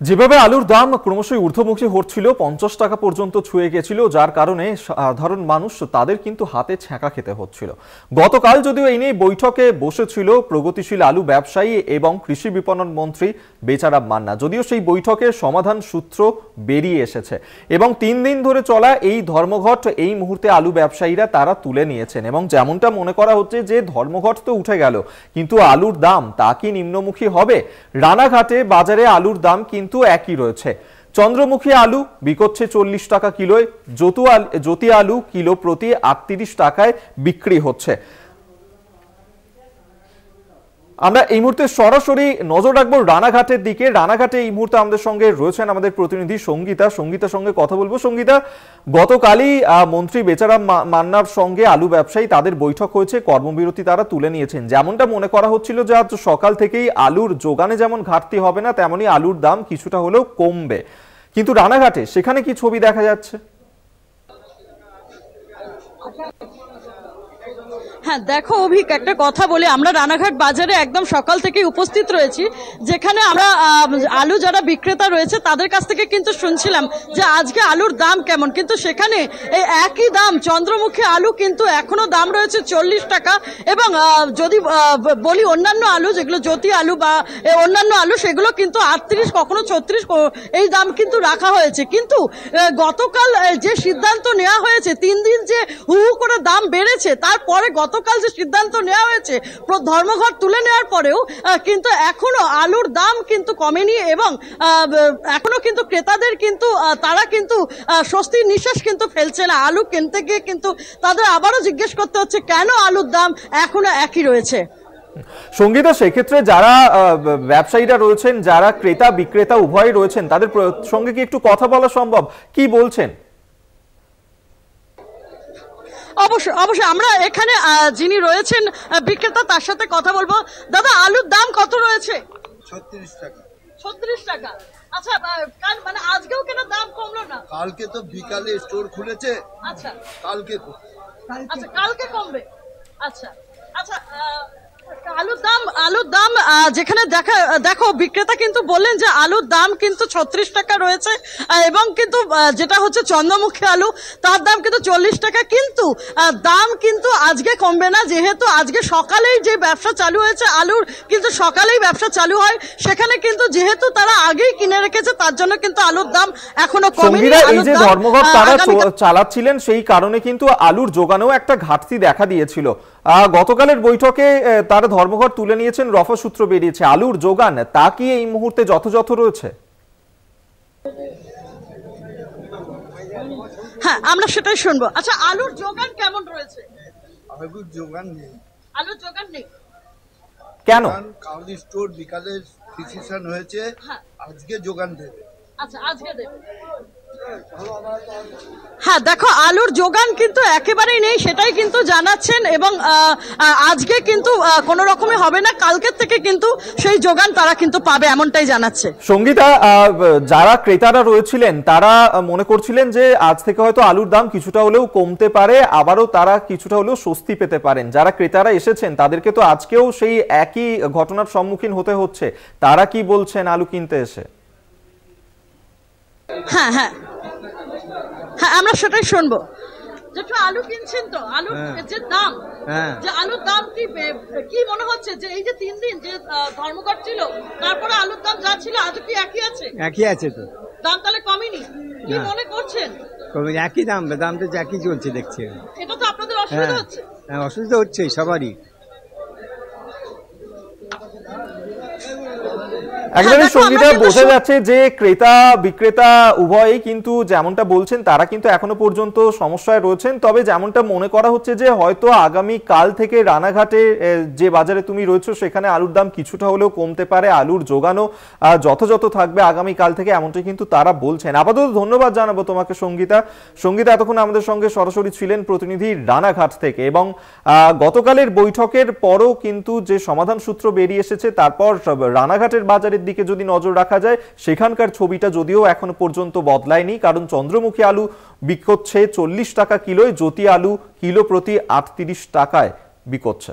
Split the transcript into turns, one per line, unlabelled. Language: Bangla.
যেভাবে আলুর দাম ক্রমশই ঊর্ধ্বমুখী হচ্ছিল, 50 টাকা পর্যন্ত ছুঁয়ে গেছিল, যার কারণে সাধারণ মানুষ তাদের কিন্তু হাতে ছ্যাঁকা খেতে হচ্ছিল। গতকাল যদিও এই নিয়ে বৈঠকে বসেছিল প্রগতিশীল আলু ব্যবসায়ী এবং কৃষি বিপণন মন্ত্রী বেচারাম মান্না, যদিও সেই বৈঠকের সমাধান সূত্র বেরিয়ে এসেছে এবং 3 দিন ধরে চলা এই ধর্মঘট এই মুহূর্তে আলু ব্যবসায়ীরা তারা তুলে নিয়েছেন এবং যেমনটা মনে করা হচ্ছে যে ধর্মঘট তো উঠে গেল, কিন্তু আলুর দাম তা কি নিম্নমুখী হবে? রানাঘাটে বাজারে আলুর দাম কিন্তু একই রয়েছে। চন্দ্রমুখী আলু বিকোচ্ছে 40 টাকা কিলোয়, জ্যোতি আলু কিলো প্রতি 38 টাকায় বিক্রি হচ্ছে। আমরা এই মুহূর্তে সরাসরি নজর রাখবো রানাঘাটের দিকে। রানাঘাটে এই মুহূর্তে আমাদের সঙ্গে রয়েছেন আমাদের প্রতিনিধি সঙ্গীতার সঙ্গে কথা বলবো। সঙ্গীতা, গতকালই মন্ত্রী বেচারাম মান্নার সঙ্গে আলু ব্যবসায়ী তাদের বৈঠক হয়েছে, কর্মবিরতি তারা তুলে নিয়েছেন। যেমনটা মনে করা হচ্ছিল যে আজ সকাল থেকেই আলুর যোগানে যেমন ঘাটতি হবে না, তেমনি আলুর দাম কিছুটা হলেও কমবে, কিন্তু রানাঘাটে সেখানে কি ছবি দেখা যাচ্ছে?
হ্যাঁ দেখো অভিক, একটা কথা বলে, আমরা রানাঘাট বাজারে একদম সকাল থেকে উপস্থিত রয়েছি, যেখানে আমরা আলু যারা বিক্রেতা রয়েছে তাদের কাছ থেকে কিন্তু শুনছিলাম যে আজকে আলুর দাম কেমন, কিন্তু সেখানে এই একই দাম চন্দ্রমুখী আলু কিন্তু এখনো দাম রয়েছে 40 টাকা এবং যদি বলি অন্যান্য আলু যেগুলো জ্যোতি আলু বা অন্যান্য আলু সেগুলো কিন্তু 38 কখনো 36 এই দাম কিন্তু রাখা হয়েছে। কিন্তু গতকাল যে সিদ্ধান্ত নেওয়া হয়েছে, 3 দিন যে হু করে দাম বেড়েছে, তারপরে গতকাল যে সিদ্ধান্ত নেওয়া হয়েছে ধর্মঘট তুলে নেওয়ার পরেও কিন্তু এখনো আলুর দাম কিন্তু কমেনি এবং এখনো কিন্তু ক্রেতাদের কিন্তু তারা কিন্তু স্বস্তির নিঃশ্বাস কিন্তু ফেলছে না। আলু কিনতে গিয়ে কিন্তু তাদের আবারও জিজ্ঞেস করতে হচ্ছে কেন আলুর দাম এখনো একই রয়েছে।
সঙ্গীতা, সেক্ষেত্রে যারা ব্যবসায়ীরা রয়েছেন, যারা ক্রেতা বিক্রেতা উভয়ই রয়েছেন, তাদের সঙ্গে কি একটু কথা বলা সম্ভব? কি বলছেন?
অবশ্যই আমরা এখানে যিনি রয়েছেন বিক্রেতা তার সাথে কথা বলবো। দাদা, আলুর দাম কত রয়েছে?
36 টাকা।
36 টাকা। আচ্ছা, মানে আজকেও কেন দাম কমলো না?
কালকে তো বিকালে স্টোর খুলেছে।
আচ্ছা,
কালকে
কমবে। আচ্ছা, আলুর দাম যেখানে দেখো বিক্রেতা কিন্তু বললেন যে আলুর দাম কিন্তু 36 টাকা রয়েছে এবং কিন্তু যেটা হচ্ছে চন্দ্রমুখী আলু তার দাম কিন্তু 40 টাকা, কিন্তু দাম কিন্তু আজকে কমবে না, যেহেতু আজকে সকালেই যে ব্যবসা চালু হয়েছে আলুর, কিন্তু সকালেই ব্যবসা চালু হয়, সেখানে কিন্তু যেহেতু তারা আগেই কিনে রেখেছে তার জন্য কিন্তু আলুর দাম এখনো কমেনি।
এই যে ধর্মঘট তারা চালাচ্ছিলেন, সেই কারণে কিন্তু আলুর যোগানেও একটা ঘাটতি দেখা দিয়েছিল। গতকালের বৈঠকে তারা ধর্মঘট তুলে নিয়েছেন, রফা সূত্র বেরিয়েছে। আলুর যোগান তা কি এই মুহূর্তে যথাযথ রয়েছে?
হ্যাঁ, আমরা সেটাই শুনবো। আচ্ছা, আলুর যোগান কেমন রয়েছে?
আলুর যোগান নেই।
আলুর যোগান নেই
কেন? কাল স্টোর বিকালে ডিসিশন হয়েছে আজকে যোগান দেবে।
আচ্ছা, আজকে দেবে। হ্যাঁ দেখো, আলুর যোগান কিন্তু একেবারেই নেই, সেটাই কিন্তু জানাচ্ছেন এবং আজকে কিন্তু কোনো রকমে হবে না, কালকের থেকে কিন্তু সেই যোগান তারা কিন্তু পাবে, এমনটাই জানাচ্ছে।
সঙ্গীতা, যারা ক্রেতারা রয়েছিলেন তারা মনে করছিলেন যে আজ থেকে হয়তো আলুর দাম কিছুটা হলেও কমতে পারে, আবারও তারা কিছুটা হলেও স্বস্তি পেতে পারেন। যারা ক্রেতারা এসেছেন তাদেরকে তো আজকেও সেই একই ঘটনার সম্মুখীন হতে হচ্ছে, তারা কি বলছেন আলু কিনতে এসে?
হ্যাঁ, আমরা সেটাই শুনবো। যেটা আলু কিনছেন, তো আলুর যে দাম, যে আলুর দাম কি মনে হচ্ছে যে এই যে 3 দিন যে ধর্মঘট ছিল তারপরে আলুর দাম যা ছিল আজও কি একই আছে?
একই আছে তো,
দাম তাহলে কমেনি? কি মনে করছেন?
একই দাম তো একই চলছে দেখছি।
এটা তো আপনাদের অসুবিধা হচ্ছে?
হ্যাঁ, অসুবিধা হচ্ছে সবারই।
একেবারে সঙ্গীতা, বোঝা যাচ্ছে যে ক্রেতা বিক্রেতা উভয়ই কিন্তু যেমনটা বলছেন তারা কিন্তু এখনো পর্যন্ত সমস্যায় রয়েছেন। তবে যেমনটা মনে করা হচ্ছে যে হয়তো আগামী কাল থেকে রানাঘাটে যে বাজারে তুমি রয়েছো সেখানে আলুর দাম কিছুটা হলেও কমতে পারে, আলুর যোগানও যথাযথ থাকবে আগামী কাল থেকে, এমনটাই কিন্তু তারা বলছেন। আপাতত ধন্যবাদ জানাবো তোমাকে সঙ্গীতা। এতক্ষণ আমাদের সঙ্গে সরাসরি ছিলেন প্রতিনিধি রানাঘাট থেকে এবং গতকালের বৈঠকের পরও কিন্তু যে সমাধান সূত্র বেরিয়ে এসেছে, তারপর রানাঘাটের বাজারের দিকে যদি নজর রাখা যায় সেখানকার ছবিটা যদিও এখনো পর্যন্ত বদলায়নি, কারণ চন্দ্রমুখী আলু বিক্রি হচ্ছে 40 টাকা কিলোয়, জ্যোতি আলু কিলো প্রতি 38 টাকায় বিক্রি হচ্ছে।